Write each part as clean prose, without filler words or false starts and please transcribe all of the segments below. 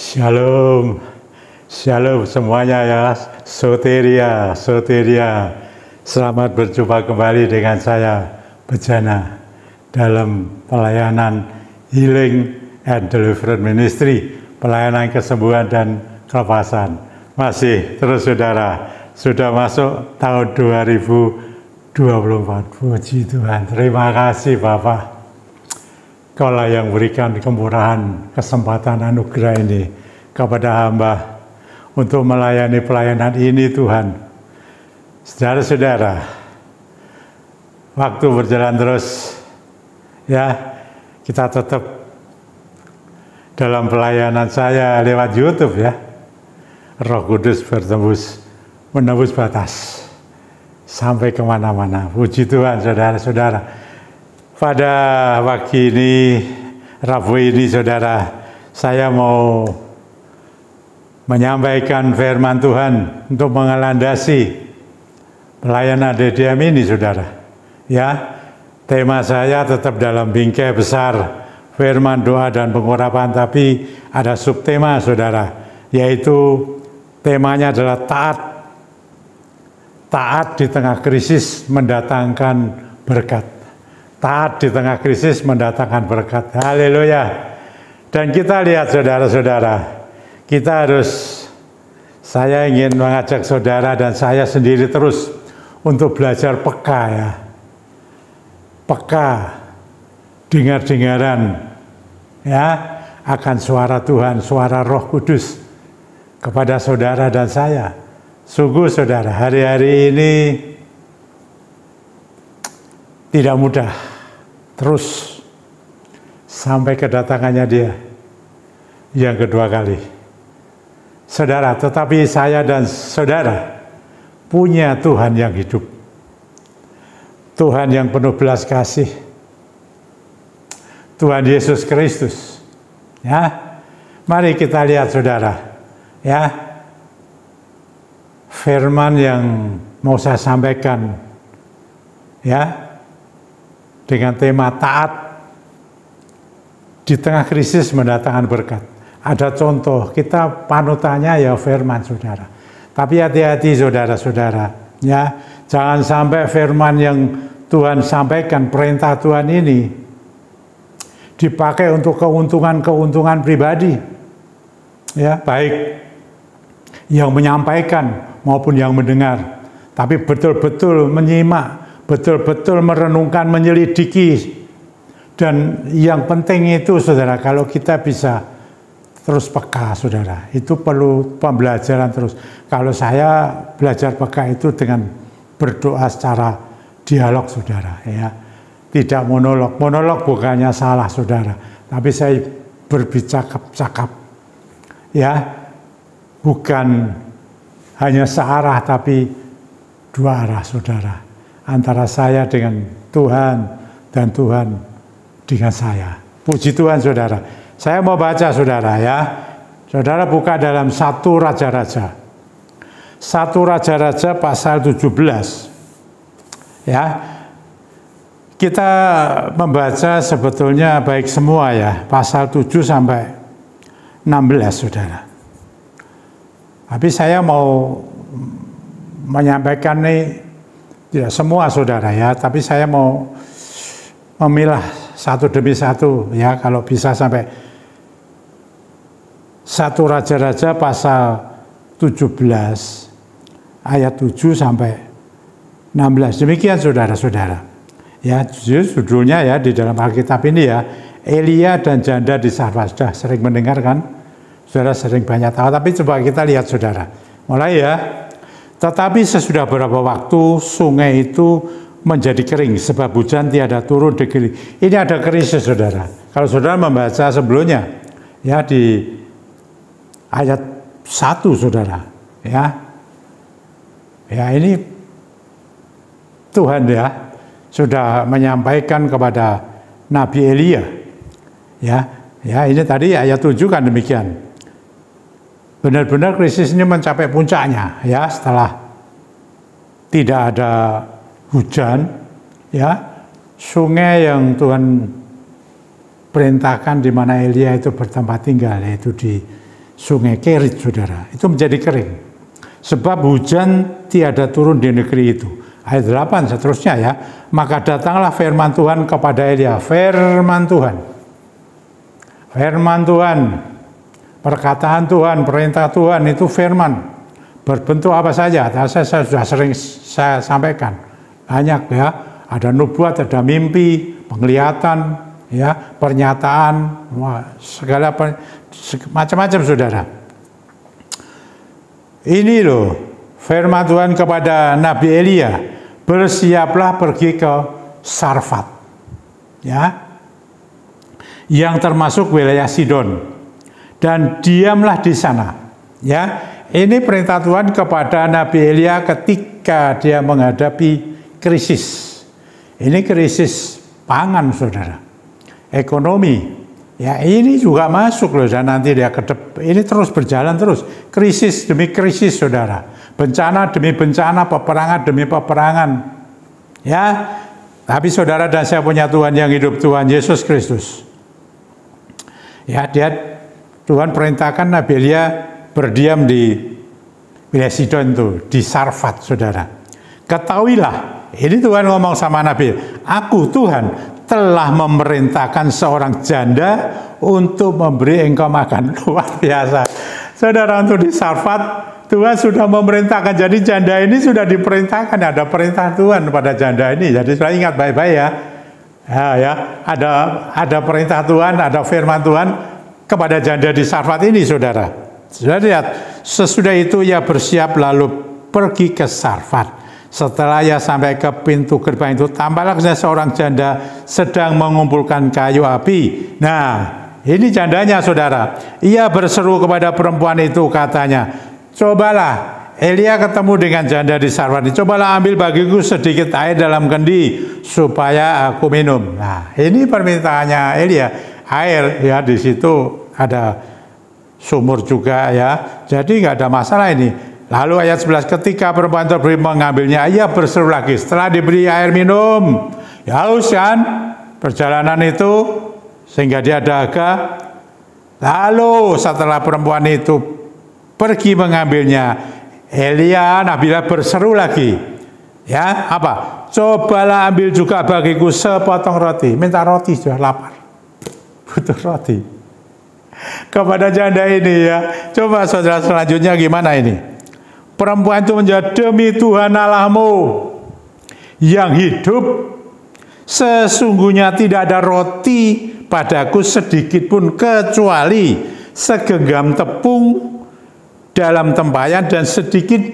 Shalom, shalom semuanya ya, soteria, soteria. Selamat berjumpa kembali dengan saya, Bejana, dalam pelayanan Healing and Deliverance Ministry, pelayanan kesembuhan dan kelepasan. Masih terus saudara, sudah masuk tahun 2024. Puji Tuhan, terima kasih Bapak. Kaulah yang berikan kemurahan, kesempatan anugerah ini kepada hamba untuk melayani pelayanan ini Tuhan. Saudara-saudara, waktu berjalan terus ya, kita tetap dalam pelayanan saya lewat YouTube ya. Roh Kudus menembus batas sampai kemana-mana. Puji Tuhan saudara-saudara. Pada pagi ini, Rabu ini saudara, saya mau menyampaikan firman Tuhan untuk mengelandasi pelayanan DDM ini saudara. Ya, tema saya tetap dalam bingkai besar firman, doa dan pengurapan, tapi ada subtema saudara, yaitu temanya adalah taat. Taat di tengah krisis mendatangkan berkat. Taat di tengah krisis mendatangkan berkat. Haleluya. Dan kita lihat saudara-saudara, saya ingin mengajak saudara dan saya sendiri terus untuk belajar peka ya. Peka, dengar-dengaran ya akan suara Tuhan, suara Roh Kudus kepada saudara dan saya. Sungguh saudara, hari-hari ini tidak mudah, terus sampai kedatangannya Dia yang kedua kali. Saudara, tetapi saya dan saudara punya Tuhan yang hidup. Tuhan yang penuh belas kasih. Tuhan Yesus Kristus. Ya. Mari kita lihat saudara. Ya. Firman yang mau saya sampaikan ya, dengan tema taat di tengah krisis mendatangkan berkat. Ada contoh, kita panutannya ya firman saudara. Tapi hati-hati saudara-saudara, ya, jangan sampai firman yang Tuhan sampaikan, perintah Tuhan ini dipakai untuk keuntungan-keuntungan pribadi. Ya, baik yang menyampaikan maupun yang mendengar. Tapi betul-betul menyimak, betul-betul merenungkan, menyelidiki. Dan yang penting itu saudara, kalau kita bisa terus peka saudara, itu perlu pembelajaran terus. Kalau saya belajar peka itu dengan berdoa secara dialog saudara ya. Tidak monolog. Monolog bukannya salah saudara, tapi saya berbicara-cakap ya. Bukan hanya searah tapi dua arah saudara. Antara saya dengan Tuhan dan Tuhan dengan saya. Puji Tuhan saudara. Saya mau baca saudara ya. Saudara buka dalam 1 Raja-Raja. 1 Raja-Raja pasal 17. Ya. Kita membaca sebetulnya baik semua ya. Pasal 7 sampai 16 saudara. Tapi saya mau menyampaikan nih tidak semua saudara ya, tapi saya mau memilah satu demi satu ya, kalau bisa sampai 1 Raja-Raja pasal 17 ayat 7 sampai 16. Demikian saudara-saudara. Ya, judulnya ya di dalam Alkitab ini ya, Elia dan janda di Sarfat. Sudah sering mendengar kan? Saudara sering banyak tahu, tapi coba kita lihat saudara. Mulai ya. Tetapi sesudah beberapa waktu sungai itu menjadi kering sebab hujan tiada turun di negeri. Ini ada krisis saudara. Kalau saudara membaca sebelumnya ya di ayat 1 saudara ya. Ya ini Tuhan ya sudah menyampaikan kepada Nabi Elia. Ya ini tadi ayat 7 kan demikian. Benar-benar krisis ini mencapai puncaknya ya setelah tidak ada hujan ya, sungai yang Tuhan perintahkan di mana Elia itu bertempat tinggal, yaitu di sungai Kerit, saudara. Itu menjadi kering. Sebab hujan tiada turun di negeri itu. Ayat 8 seterusnya ya. Maka datanglah firman Tuhan kepada Elia. Firman Tuhan. Firman Tuhan. Perkataan Tuhan, perintah Tuhan itu firman. Berbentuk apa saja. Saya sudah sering saya sampaikan. Banyak ya. Ada nubuat, ada mimpi, penglihatan, ya, pernyataan, segala macam-macam, saudara. Ini loh firman Tuhan kepada Nabi Elia, bersiaplah pergi ke Sarfat, ya, yang termasuk wilayah Sidon, dan diamlah di sana. Ya, ini perintah Tuhan kepada Nabi Elia ketika dia menghadapi krisis. Ini krisis pangan, saudara. Ekonomi. Ya, ini juga masuk loh, dan nanti dia ini terus berjalan terus. Krisis demi krisis, saudara. Bencana demi bencana, peperangan demi peperangan. Ya, tapi saudara dan saya punya Tuhan yang hidup, Tuhan Yesus Kristus. Ya, Tuhan perintahkan Nabi Elia berdiam di wilayah Sidon itu, di Sarfat, saudara. Ketahuilah, ini Tuhan ngomong sama Nabi, aku Tuhan telah memerintahkan seorang janda untuk memberi engkau makan. Luar biasa. Saudara, untuk di Sarfat, Tuhan sudah memerintahkan. Jadi janda ini sudah diperintahkan. Ada perintah Tuhan pada janda ini. Jadi sudah ingat baik-baik ya. Ya, ada perintah Tuhan, ada firman Tuhan kepada janda di Sarfat ini, saudara. Sudah lihat, sesudah itu ia bersiap lalu pergi ke Sarfat. Setelah ia sampai ke pintu gerbang itu, tampaklah seorang janda sedang mengumpulkan kayu api. Nah, ini jandanya, saudara. Ia berseru kepada perempuan itu, katanya, cobalah, Elia ketemu dengan janda di Sarfat. Cobalah ambil bagiku sedikit air dalam kendi supaya aku minum. Nah, ini permintaannya Elia. Air, ya, di situ ada sumur juga, ya. Jadi nggak ada masalah ini. Lalu ayat 11, ketika perempuan terberi mengambilnya, ia berseru lagi. Setelah diberi air minum, ya haus kan perjalanan itu, sehingga dia dahaga. Lalu setelah perempuan itu pergi mengambilnya, Elia, Nabi berseru lagi. Ya, apa? Cobalah ambil juga bagiku sepotong roti. Minta roti, sudah lapar. Butuh roti. Kepada janda ini, ya. Coba saudara, selanjutnya gimana ini? Perempuan itu menjawab, demi Tuhan Allahmu yang hidup, sesungguhnya tidak ada roti padaku sedikit pun kecuali segenggam tepung dalam tempayan dan sedikit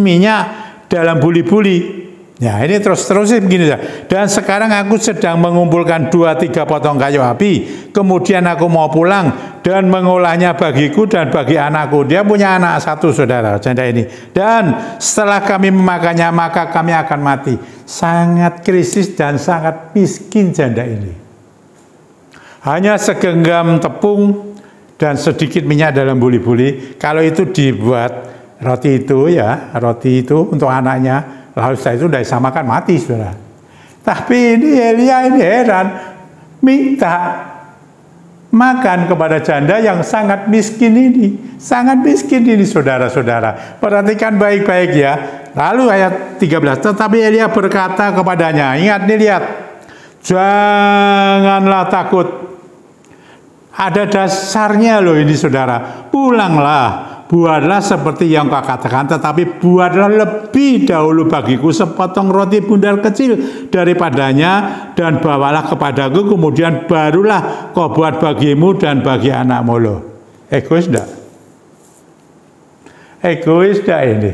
minyak dalam buli-buli. Ya, ini terus begini ya. Dan sekarang aku sedang mengumpulkan 2-3 potong kayu api. Kemudian aku mau pulang dan mengolahnya bagiku dan bagi anakku. Dia punya anak satu, saudara, janda ini. Dan setelah kami memakannya, maka kami akan mati. Sangat krisis dan sangat miskin janda ini. Hanya segenggam tepung dan sedikit minyak dalam buli-buli. Kalau itu dibuat roti itu, ya, roti itu untuk anaknya. Lalu setelah itu sudah disamakan mati, saudara. Tapi ini Elia ini heran, minta makan kepada janda yang sangat miskin ini. Sangat miskin ini, saudara-saudara. Perhatikan baik-baik ya. Lalu ayat 13, tetapi Elia berkata kepadanya, ingat nih, lihat, janganlah takut. Ada dasarnya loh ini, saudara. Pulanglah. Buatlah seperti yang kau katakan, tetapi buatlah lebih dahulu bagiku sepotong roti bundar kecil daripadanya dan bawalah kepadaku, kemudian barulah kau buat bagimu dan bagi anakmu. Loh, egois enggak? Egois enggak ini?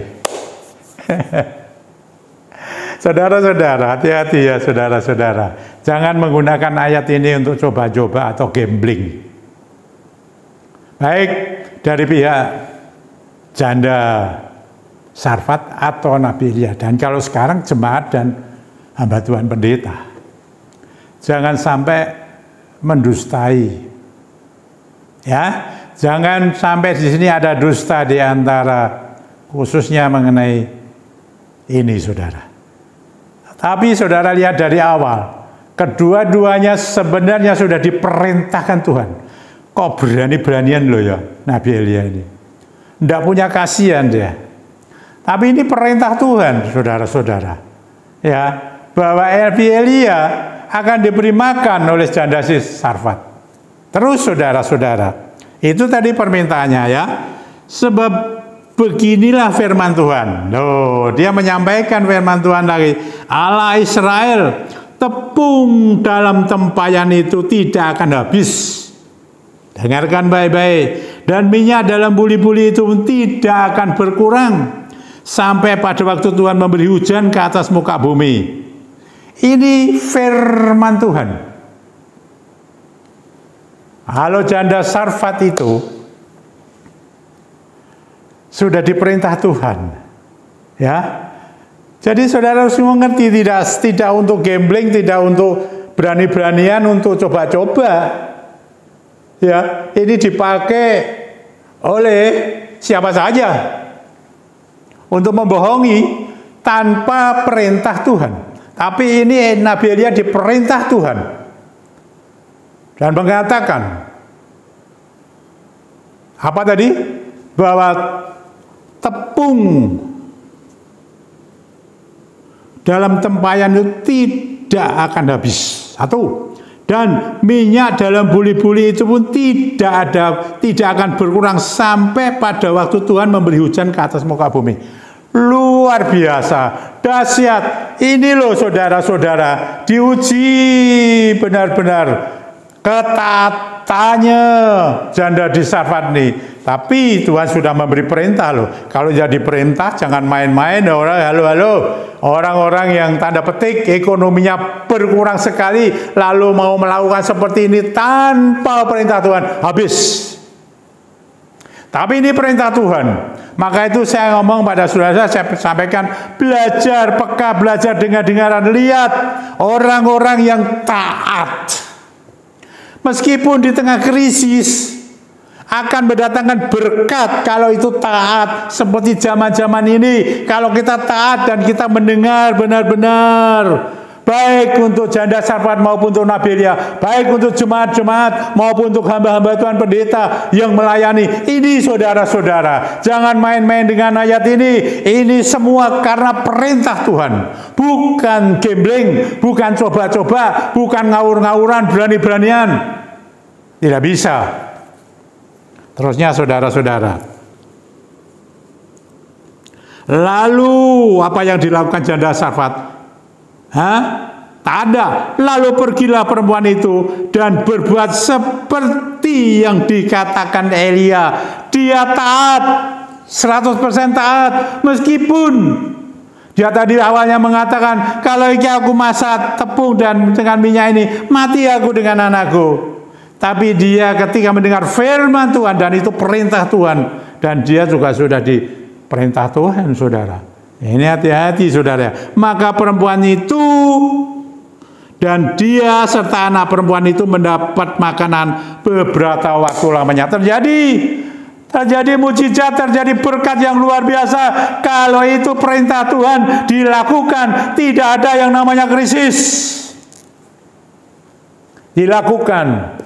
Saudara-saudara, hati-hati ya, saudara-saudara. Jangan menggunakan ayat ini untuk coba-coba atau gambling. Baik dari pihak janda Sarfat atau Nabi Elia. Dan kalau sekarang jemaat dan hamba Tuhan pendeta, jangan sampai mendustai. Ya, jangan sampai di sini ada dusta di antara, khususnya mengenai ini, saudara. Tapi saudara lihat dari awal, kedua-duanya sebenarnya sudah diperintahkan Tuhan Kok berani-beranian loh ya Nabi Elia ini. Tidak punya kasihan dia. Tapi ini perintah Tuhan, saudara-saudara. Ya, bahwa Nabi Elia akan diberi makan oleh janda Sarfat. Terus saudara-saudara, itu tadi permintaannya ya. Sebab beginilah firman Tuhan. Loh, dia menyampaikan firman Tuhan lagi. Allah Israel, tepung dalam tempayan itu tidak akan habis. Dengarkan baik-baik. Dan minyak dalam buli-buli itu pun tidak akan berkurang sampai pada waktu Tuhan memberi hujan ke atas muka bumi. Ini firman Tuhan. Kalau janda Sarfat itu sudah diperintah Tuhan, ya. Jadi saudara harus mengerti, tidak untuk gambling, tidak untuk berani-beranian, untuk coba-coba. Ya, ini dipakai oleh siapa saja untuk membohongi tanpa perintah Tuhan. Tapi ini Nabi Elia diperintah Tuhan dan mengatakan apa tadi? Bahwa tepung dalam tempayan itu tidak akan habis. Satu. Dan minyak dalam buli-buli itu pun tidak akan berkurang sampai pada waktu Tuhan memberi hujan ke atas muka bumi. Luar biasa, dahsyat. Ini loh saudara-saudara, diuji benar-benar ketaatannya janda di Sarfat nih. Tapi Tuhan sudah memberi perintah loh. Kalau jadi perintah jangan main-main. Orang-orang yang tanda petik ekonominya berkurang sekali lalu mau melakukan seperti ini tanpa perintah Tuhan, habis. Tapi ini perintah Tuhan. Maka itu saya ngomong pada saudara, saya sampaikan, belajar peka, belajar dengar-dengaran. Lihat orang-orang yang taat. Meskipun di tengah krisis akan mendatangkan berkat kalau itu taat. Seperti zaman-zaman ini, kalau kita taat dan kita mendengar benar-benar, baik untuk janda Sarfat maupun untuk Nabi Elia, baik untuk jemaat-jemaat maupun untuk hamba-hamba Tuhan pendeta yang melayani. Ini saudara-saudara, jangan main-main dengan ayat ini. Ini semua karena perintah Tuhan, bukan gambling, bukan coba-coba, bukan ngawur-ngawuran, berani-beranian. Tidak bisa. Terusnya saudara-saudara, lalu apa yang dilakukan janda Sarfat? Tak ada. Lalu pergilah perempuan itu dan berbuat seperti yang dikatakan Elia. Dia taat, 100% taat, meskipun dia tadi awalnya mengatakan, kalau aku masak tepung dan dengan minyak ini, mati aku dengan anakku. Tapi dia ketika mendengar firman Tuhan, dan itu perintah Tuhan, dan dia juga sudah diperintah Tuhan, saudara. Ini hati-hati, saudara. Maka perempuan itu dan dia serta anak perempuan itu mendapat makanan beberapa waktu lamanya. Terjadi mujizat, terjadi berkat yang luar biasa. Kalau itu perintah Tuhan dilakukan, tidak ada yang namanya krisis. Dilakukan.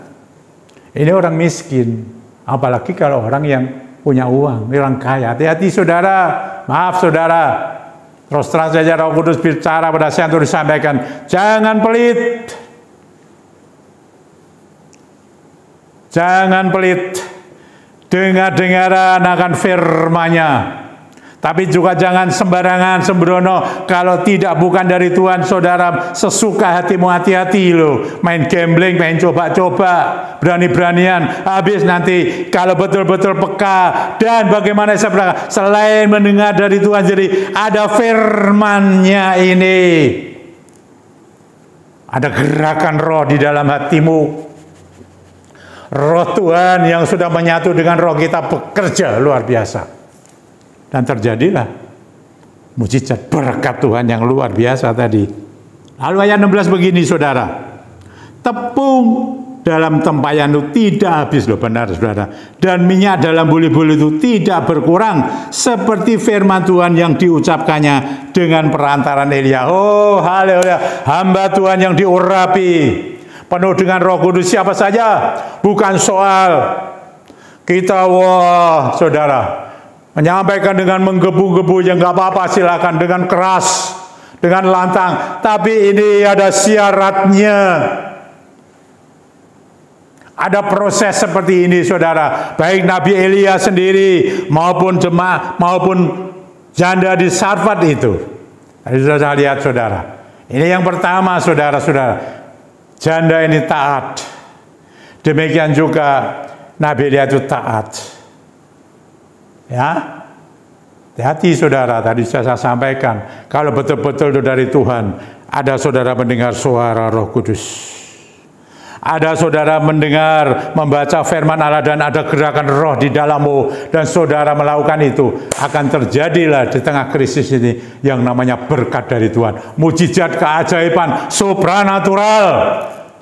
Ini orang miskin, apalagi kalau orang yang punya uang, orang kaya. Hati-hati saudara, maaf saudara. Terus terang saja Roh Kudus bicara pada saya untuk disampaikan, jangan pelit. Jangan pelit. Dengar-dengaran akan firman-Nya. Tapi juga jangan sembarangan, sembrono. Kalau tidak bukan dari Tuhan, saudara, sesuka hatimu, hati-hati loh. Main gambling, main coba-coba, berani-beranian. Habis nanti kalau betul-betul peka. Dan bagaimana saya berkata, selain mendengar dari Tuhan, jadi ada firman-Nya ini. Ada gerakan roh di dalam hatimu. Roh Tuhan yang sudah menyatu dengan roh kita bekerja luar biasa. Dan terjadilah mujizat berkat Tuhan yang luar biasa tadi. Lalu ayat 16 begini saudara. Tepung dalam tempayan itu tidak habis loh, benar saudara. Dan minyak dalam buli-buli itu tidak berkurang seperti firman Tuhan yang diucapkannya dengan perantaran Elia. Oh haleluya, hamba Tuhan yang diurapi. penuh dengan Roh Kudus siapa saja. Bukan soal kita, wah saudara, menyampaikan dengan menggebu-gebu, ya nggak apa-apa, silakan dengan keras, dengan lantang. Tapi ini ada syaratnya. Ada proses seperti ini, saudara. Baik Nabi Elia sendiri maupun jemaat maupun janda di Sarfat itu. Tadi sudah lihat, saudara. Ini yang pertama, saudara-saudara. Janda ini taat. Demikian juga Nabi Elia itu taat. Ya, hati-hati saudara. Tadi saya sampaikan, kalau betul-betul itu dari Tuhan, ada saudara mendengar suara Roh Kudus. Ada saudara mendengar, membaca firman Allah dan ada gerakan roh di dalammu, dan saudara melakukan itu, akan terjadilah di tengah krisis ini yang namanya berkat dari Tuhan. Mujizat, keajaiban, supranatural,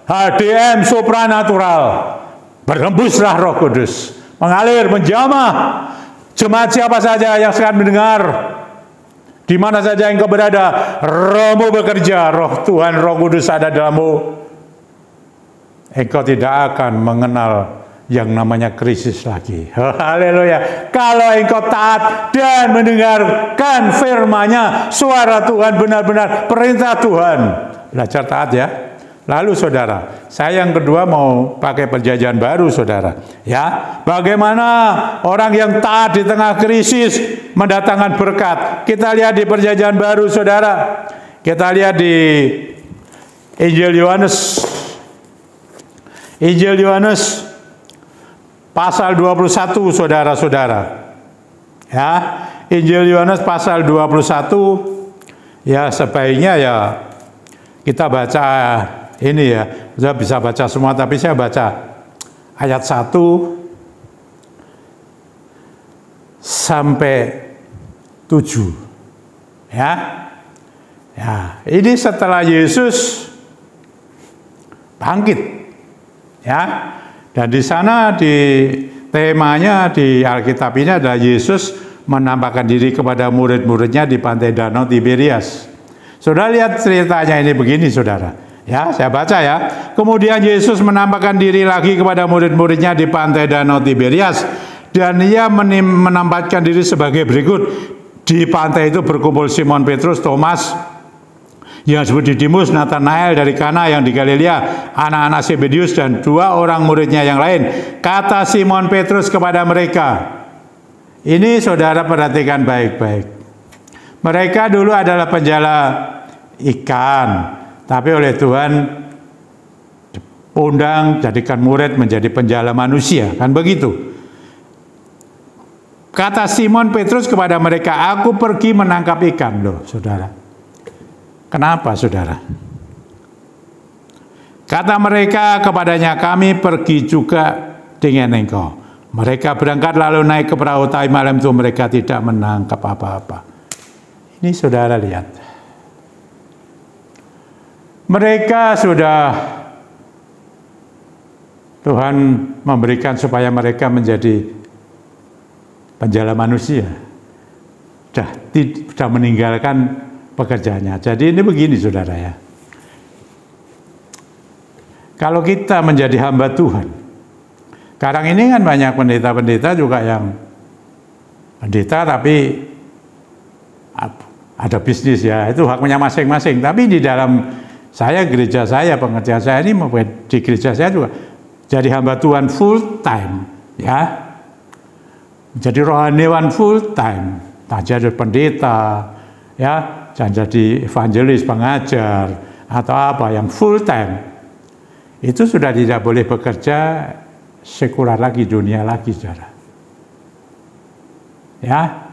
HDM supranatural. Berhembuslah Roh Kudus, mengalir, menjamah. Jemaat siapa saja yang sekarang mendengar, di mana saja engkau berada, Rohmu bekerja, Roh Tuhan, Roh Kudus ada dalammu. Engkau tidak akan mengenal yang namanya krisis lagi. Haleluya. Kalau engkau taat dan mendengarkan firman-Nya, suara Tuhan, benar-benar perintah Tuhan. Belajar taat ya. Lalu saudara, saya yang kedua mau pakai perjanjian baru, saudara. Ya, bagaimana orang yang taat di tengah krisis mendatangkan berkat. Kita lihat di perjanjian baru, saudara. Kita lihat di Injil Yohanes pasal 21, saudara-saudara. Ya, Injil Yohanes pasal 21. Ya, sebaiknya ya kita baca ini ya. Saya bisa baca semua, tapi saya baca ayat 1 sampai 7. Ya. Ya, ini setelah Yesus bangkit. Ya, dan di sana di temanya di Alkitab ini adalah Yesus menampakkan diri kepada murid-muridnya di pantai Danau Tiberias. Saudara lihat ceritanya ini begini, saudara. Ya, saya baca ya. Kemudian Yesus menampakkan diri lagi kepada murid-muridnya di pantai Danau Tiberias, dan ia menampakkan diri sebagai berikut. Di pantai itu berkumpul Simon Petrus, Thomas yang disebut Didimus, Nathanael dari Kana yang di Galilea, anak-anak Zebedius, dan dua orang muridnya yang lain. Kata Simon Petrus kepada mereka, ini saudara perhatikan baik-baik. Mereka dulu adalah penjala ikan, tapi oleh Tuhan undang jadikan murid menjadi penjala manusia, kan begitu. Kata Simon Petrus kepada mereka, aku pergi menangkap ikan. Loh, saudara. Kenapa, saudara? Kata mereka kepadanya, kami pergi juga dengan engkau. Mereka berangkat lalu naik ke perahu, tapi malam itu mereka tidak menangkap apa-apa. Ini saudara lihat. Mereka sudah Tuhan memberikan supaya mereka menjadi penjala manusia. Sudah meninggalkan pekerjaannya. Jadi ini begini, saudara ya. Kalau kita menjadi hamba Tuhan, sekarang ini kan banyak pendeta-pendeta juga yang pendeta tapi ada bisnis ya, itu haknya masing-masing. Tapi di dalam gereja saya, pengertian saya ini di gereja saya juga jadi hamba Tuhan full time, ya. Jadi rohaniawan full time, tak jadi pendeta, ya. Jangan jadi evangelis, pengajar, atau apa yang full time. Itu sudah tidak boleh bekerja sekular lagi, dunia lagi, saudara. Ya,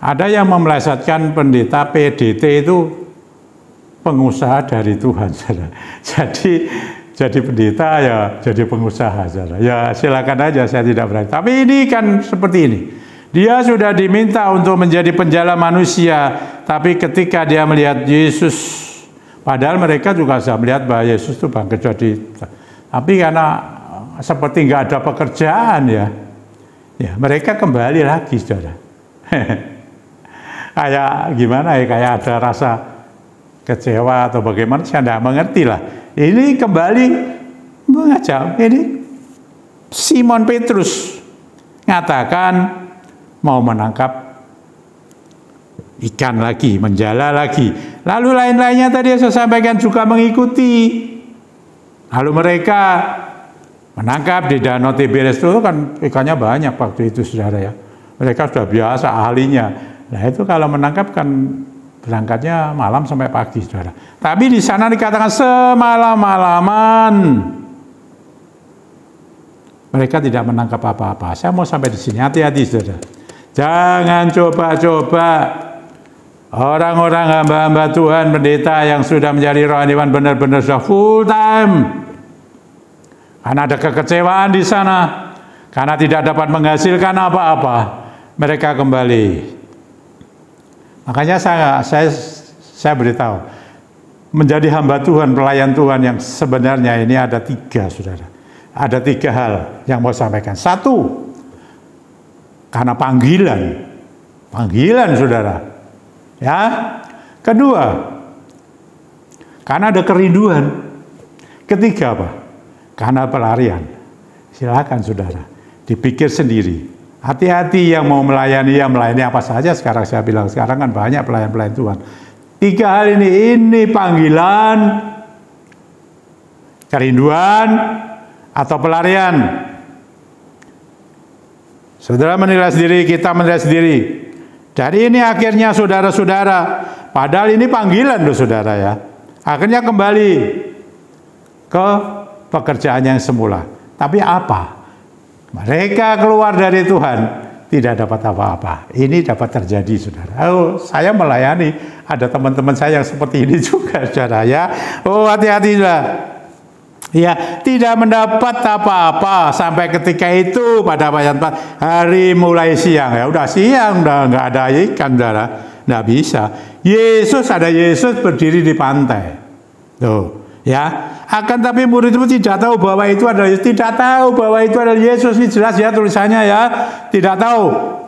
ada yang memelesetkan pendeta PDT itu pengusaha dari Tuhan, saudara. Jadi pendeta ya jadi pengusaha, saudara. Ya silakan aja, saya tidak berani. Tapi ini kan seperti ini. Dia sudah diminta untuk menjadi penjala manusia, tapi ketika dia melihat Yesus, padahal mereka juga sudah melihat bahwa Yesus itu bangkit jadi, tapi karena seperti nggak ada pekerjaan ya mereka kembali lagi, saudara. Kayak gimana ya, kayak ada rasa kecewa atau bagaimana, saya tidak mengerti lah. Ini kembali aja, ini Simon Petrus ngatakan mau menangkap ikan lagi, menjala lagi. Lalu lain-lainnya tadi saya sampaikan juga mengikuti. Lalu mereka menangkap di Danau Tiberias itu kan ikannya banyak waktu itu, saudara ya. Mereka sudah biasa ahlinya. Nah itu kalau menangkap kan berangkatnya malam sampai pagi, saudara. Tapi di sana dikatakan semalam-malaman mereka tidak menangkap apa-apa. Saya mau sampai di sini, hati-hati, saudara. Jangan coba-coba orang-orang hamba-hamba Tuhan, pendeta yang sudah menjadi rohaniwan benar-benar sudah full time. Karena ada kekecewaan di sana, karena tidak dapat menghasilkan apa-apa, mereka kembali. Makanya saya beritahu, menjadi hamba Tuhan, pelayan Tuhan yang sebenarnya ini ada 3, saudara. Ada 3 hal yang mau sampaikan. 1, karena panggilan, saudara. Ya. Kedua, karena ada kerinduan. Ketiga apa? Karena pelarian. Silakan, saudara, dipikir sendiri. Hati-hati yang mau melayani, ya melayani apa saja. Sekarang saya bilang, sekarang kan banyak pelayan-pelayan Tuhan. 3 hal ini panggilan, kerinduan, atau pelarian. Saudara menilai sendiri, kita menilai sendiri. Dari ini akhirnya saudara-saudara, padahal ini panggilan loh, saudara ya. Akhirnya kembali ke pekerjaan yang semula. Tapi apa? Mereka keluar dari Tuhan tidak dapat apa-apa. Ini dapat terjadi, saudara. Oh, saya melayani, ada teman-teman saya yang seperti ini juga, saudara ya. Oh, hati-hati, saudara. Ya, tidak mendapat apa-apa sampai ketika itu pada hari mulai siang. Ya udah siang, udah nggak ada ikan, saudara. Nggak bisa. Yesus berdiri di pantai. Tuh. Ya, akan tapi murid-murid tidak tahu bahwa itu adalah Yesus. Tidak tahu bahwa itu adalah Yesus. Ini jelas ya tulisannya ya. Tidak tahu.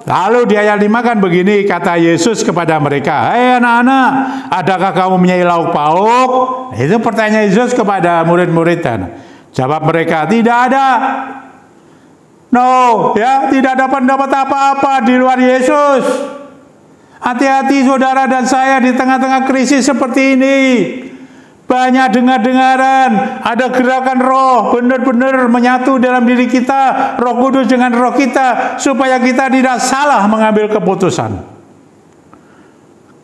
Lalu di ayat 5 kan begini, kata Yesus kepada mereka, "Hei anak-anak, adakah kamu mempunyai lauk pauk?" Itu pertanyaan Yesus kepada murid-muridnya. Jawab mereka, "Tidak ada." No, ya, tidak dapat apa-apa di luar Yesus. Hati-hati saudara dan saya di tengah-tengah krisis seperti ini. Banyak dengar-dengaran, ada gerakan roh, benar-benar menyatu dalam diri kita, Roh Kudus dengan roh kita, supaya kita tidak salah mengambil keputusan.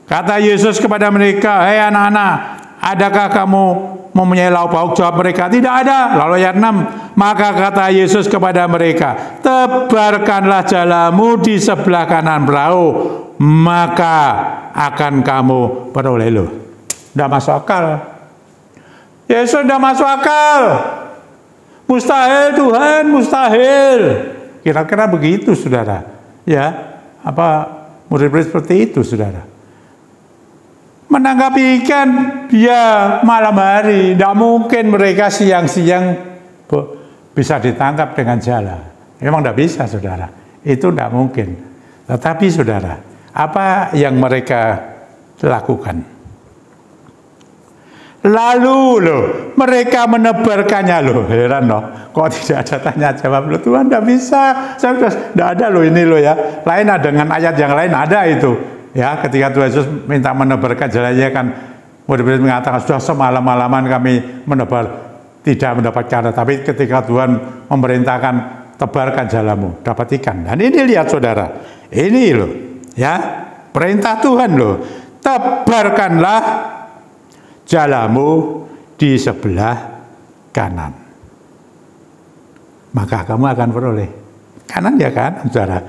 Kata Yesus kepada mereka, "Hei anak-anak, adakah kamu mempunyai lauk pauk?" Jawab mereka, "Tidak ada." Lalu ayat 6, maka kata Yesus kepada mereka, "Tebarkanlah jalamu di sebelah kanan perahu, maka akan kamu peroleh." Loh, tidak masuk akal. Yesus tidak masuk akal. Mustahil Tuhan, mustahil. Kira-kira begitu, saudara. Ya, apa murid-murid seperti itu, saudara. Menangkap ikan, ya malam hari. Tidak mungkin mereka siang-siang bisa ditangkap dengan jala. Memang tidak bisa, saudara. Itu tidak mungkin. Tetapi, saudara, apa yang mereka lakukan? Lalu loh, mereka menebarkannya loh, heran loh, kok tidak ada tanya jawab loh, Tuhan tidak bisa, saya sudah tidak ada loh ini loh ya, lain ada dengan ayat yang lain ada itu, ya ketika Tuhan Yesus minta menebarkan jalannya kan, murid-murid mengatakan sudah semalam-malaman kami menebar, tidak mendapatkan, tapi ketika Tuhan memerintahkan tebarkan jalamu, dapat ikan, dan ini lihat saudara, ini loh, ya perintah Tuhan loh, tebarkanlah jalamu di sebelah kanan, maka kamu akan peroleh. Kanan ya kan, saudara.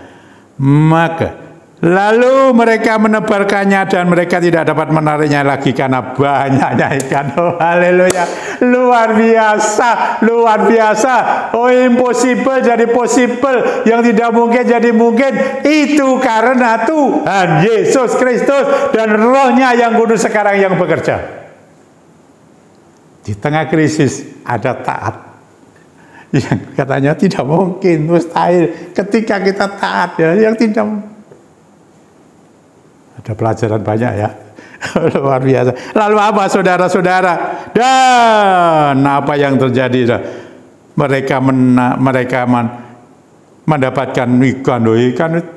Maka lalu mereka menebarkannya dan mereka tidak dapat menariknya lagi karena banyaknya ikan. Oh, haleluya, luar biasa, luar biasa. Oh, impossible jadi possible, yang tidak mungkin jadi mungkin. Itu karena Tuhan Yesus Kristus dan Roh-Nya yang kudus sekarang yang bekerja. Di tengah krisis ada taat yang katanya tidak mungkin, mustahil. Ketika kita taat ya, yang tidak, ada pelajaran banyak ya, luar biasa. Lalu apa saudara-saudara? Dan apa yang terjadi? mereka mendapatkan ikan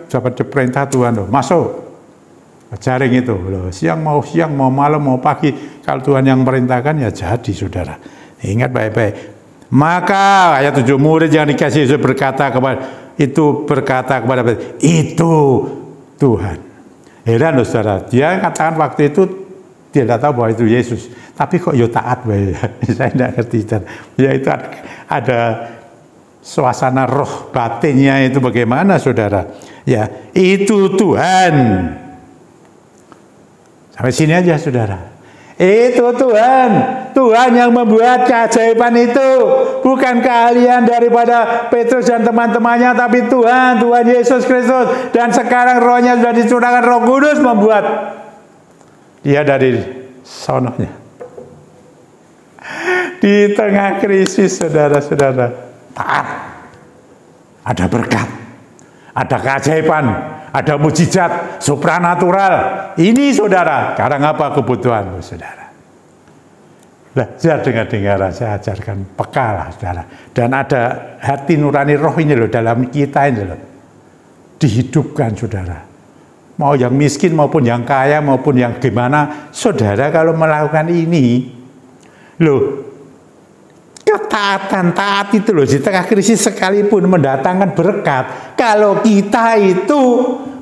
dapat perintah Tuhan loh, masuk jaring itu loh, siang mau malam mau pagi, kalau Tuhan yang merintahkan ya jadi, saudara. Ingat baik-baik. Maka ayat 7, murid yang dikasih Yesus berkata kepada itu Tuhan. Heran loh, saudara, dia katakan waktu itu dia tidak tahu bahwa itu Yesus, tapi kok yo taat, saya tidak ngerti. Ya itu ada suasana roh batinnya itu bagaimana, saudara? Ya, itu Tuhan. Sampai sini aja, saudara. Itu Tuhan, Tuhan yang membuat keajaiban itu, bukan keahlian daripada Petrus dan teman-temannya, tapi Tuhan Yesus Kristus. Dan sekarang rohnya sudah dicurahkan, Roh Kudus membuat dia dari sononya. Di tengah krisis, saudara-saudara, taat, ada berkat, ada keajaiban, ada mujizat supranatural. Ini, saudara, sekarang apa kebutuhan, saudara? Belajar dengar-dengaran, saya ajarkan peka lah, saudara. Dan ada hati nurani roh ini loh dalam kita ini loh, dihidupkan, saudara. Mau yang miskin maupun yang kaya maupun yang gimana, saudara, kalau melakukan ini loh, ketaatan, taat itu loh, di tengah krisis sekalipun mendatangkan berkat. Kalau kita itu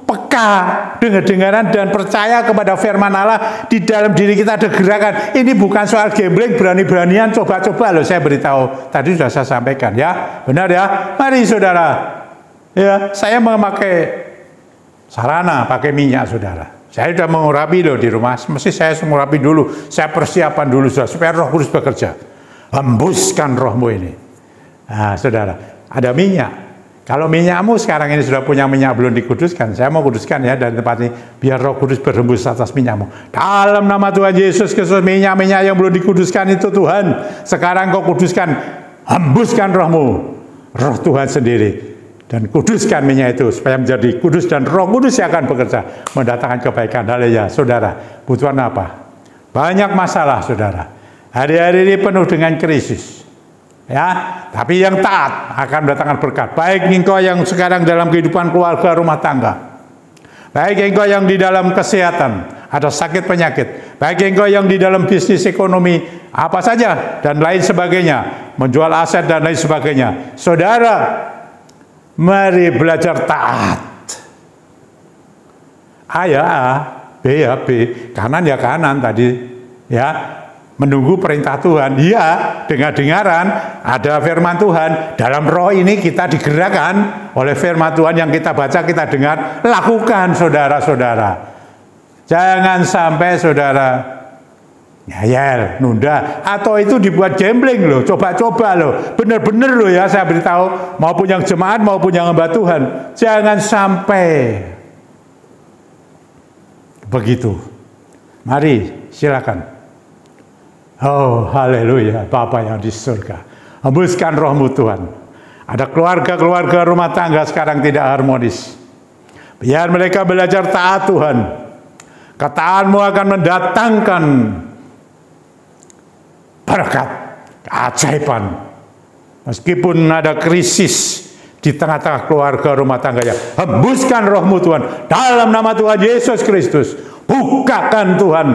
peka, dengar-dengaran dan percaya kepada firman Allah, di dalam diri kita ada gerakan. Ini bukan soal gambling, berani-beranian, coba-coba loh, saya beritahu. Tadi sudah saya sampaikan, ya, benar ya. Mari, saudara, ya, saya memakai sarana, pakai minyak, saudara. Saya sudah mengurapi loh di rumah, mesti saya mengurapi dulu, saya persiapan dulu, saudara, supaya Roh Kudus bekerja. Hembuskan rohmu ini. Nah, saudara, ada minyak. Kalau minyakmu sekarang ini sudah punya minyak belum dikuduskan, saya mau kuduskan ya dari tempat ini, biar Roh Kudus berhembus atas minyakmu. Dalam nama Tuhan Yesus Kristus, minyak-minyak yang belum dikuduskan itu Tuhan, sekarang kau kuduskan, hembuskan rohmu, roh Tuhan sendiri, dan kuduskan minyak itu supaya menjadi kudus, dan Roh Kudus yang akan bekerja mendatangkan kebaikan. Haleluya, saudara. Butuhan apa? Banyak masalah, saudara. Hari-hari ini penuh dengan krisis, ya. Tapi yang taat akan mendatangkan berkat. Baik engkau yang sekarang dalam kehidupan keluarga, rumah tangga, baik engkau yang di dalam kesehatan, ada sakit penyakit, baik engkau yang di dalam bisnis ekonomi, apa saja dan lain sebagainya, menjual aset dan lain sebagainya. Saudara, mari belajar taat. A ya A, B ya B, kanan ya kanan tadi, ya. Menunggu perintah Tuhan, ya, dengar-dengaran, ada firman Tuhan, dalam roh ini kita digerakkan oleh firman Tuhan yang kita baca, kita dengar, lakukan, saudara-saudara. Jangan sampai saudara ngayal, nunda, atau itu dibuat gambling loh, coba-coba loh, bener-bener loh ya, saya beritahu, maupun yang jemaat maupun yang hamba Tuhan, jangan sampai begitu. Mari, silakan. Oh, haleluya, Bapa yang di surga, hembuskan rohmu Tuhan. Ada keluarga-keluarga rumah tangga sekarang tidak harmonis. Biar mereka belajar taat Tuhan. Ketaatmu akan mendatangkan berkat, keajaiban. Meskipun ada krisis di tengah-tengah keluarga rumah tangganya, hembuskan rohmu Tuhan. Dalam nama Tuhan Yesus Kristus, bukakan Tuhan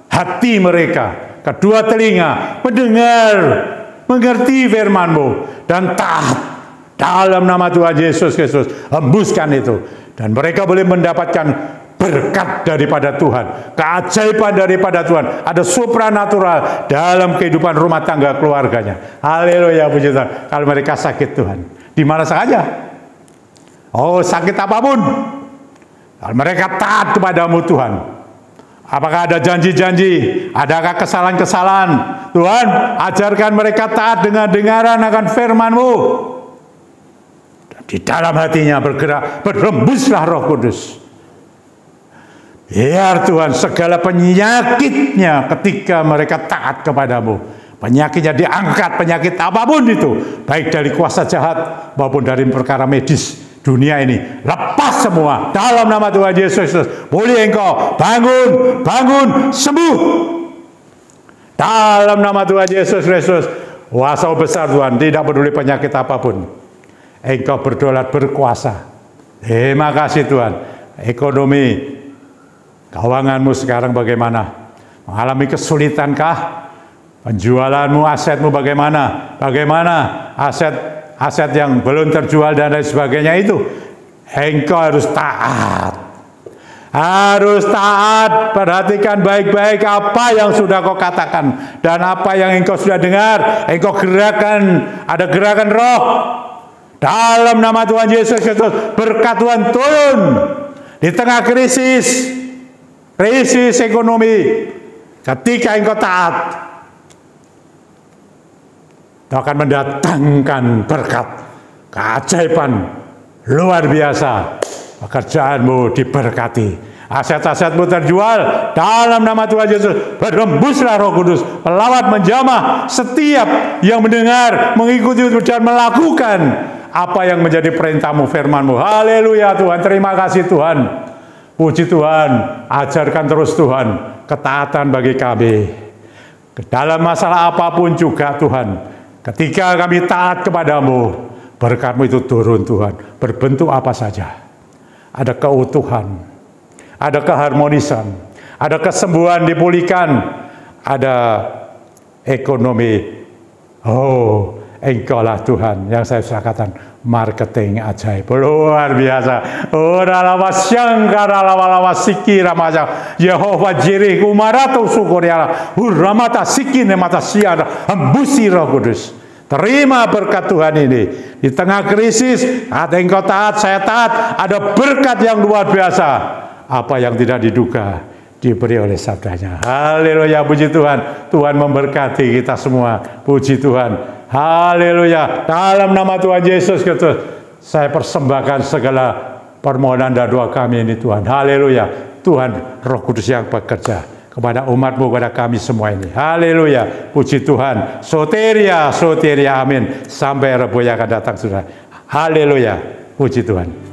hati mereka, kedua telinga, mendengar, mengerti firman-Mu, dan taat. Dalam nama Tuhan Yesus Kristus, hembuskan itu. Dan mereka boleh mendapatkan berkat daripada Tuhan, keajaiban daripada Tuhan, ada supranatural dalam kehidupan rumah tangga keluarganya. Haleluya, puji Tuhan. Kalau mereka sakit, Tuhan, di mana saja, oh sakit apapun, kalau mereka taat kepadamu Tuhan. Apakah ada janji-janji? Adakah kesalahan-kesalahan? Tuhan, ajarkan mereka taat dengan dengaran akan firman-Mu. Dan di dalam hatinya bergerak, berhembuslah Roh Kudus. Biar Tuhan segala penyakitnya ketika mereka taat kepadamu, penyakitnya diangkat, penyakit apapun itu, baik dari kuasa jahat maupun dari perkara medis dunia ini, lepas semua dalam nama Tuhan Yesus Kristus. Boleh engkau bangun, sembuh dalam nama Tuhan Yesus Kristus. Kuasa besar Tuhan, tidak peduli penyakit apapun. Engkau berdaulat berkuasa. Terima kasih Tuhan. Ekonomi keuanganmu sekarang bagaimana? Mengalami kesulitankah? Penjualanmu, asetmu bagaimana? Bagaimana aset yang belum terjual dan lain sebagainya itu? Engkau harus taat. Harus taat, perhatikan baik-baik apa yang sudah kau katakan dan apa yang engkau sudah dengar. Engkau gerakan, ada gerakan roh. Dalam nama Tuhan Yesus Kristus, berkat Tuhan turun di tengah krisis ekonomi. Ketika engkau taat, Kau akan mendatangkan berkat, keajaiban luar biasa. Pekerjaanmu diberkati, aset-asetmu terjual dalam nama Tuhan Yesus. Berembuslah Roh Kudus, melawat menjamah setiap yang mendengar, mengikuti dan melakukan apa yang menjadi perintahmu, firmanmu. Haleluya Tuhan, terima kasih Tuhan. Puji Tuhan, ajarkan terus Tuhan ketaatan bagi kami. Dalam masalah apapun juga Tuhan, ketika kami taat kepadamu, berkat-Mu itu turun Tuhan, berbentuk apa saja. Ada keutuhan, ada keharmonisan, ada kesembuhan dipulihkan, ada ekonomi. Oh, Engkaulah Tuhan yang saya katakan marketing ajaib luar biasa. Ora lawas syangkara lawas sikira maja Yehova jirih umaratu syukurya uramata sikine mata siara embusi Roh Kudus. Terima berkat Tuhan ini. Di tengah krisis, ada engkau taat, saya taat, ada berkat yang luar biasa. Apa yang tidak diduga diberi oleh sabdanya. Haleluya, puji Tuhan. Tuhan memberkati kita semua. Puji Tuhan. Haleluya. Dalam nama Tuhan Yesus Kristus, saya persembahkan segala permohonan dan doa kami ini Tuhan. Haleluya. Tuhan Roh Kudus yang bekerja kepada umat-Mu, kepada kami semua ini. Haleluya. Puji Tuhan. Soteria, soteria, amin. Sampai Rabu yang akan datang sudah. Haleluya. Puji Tuhan.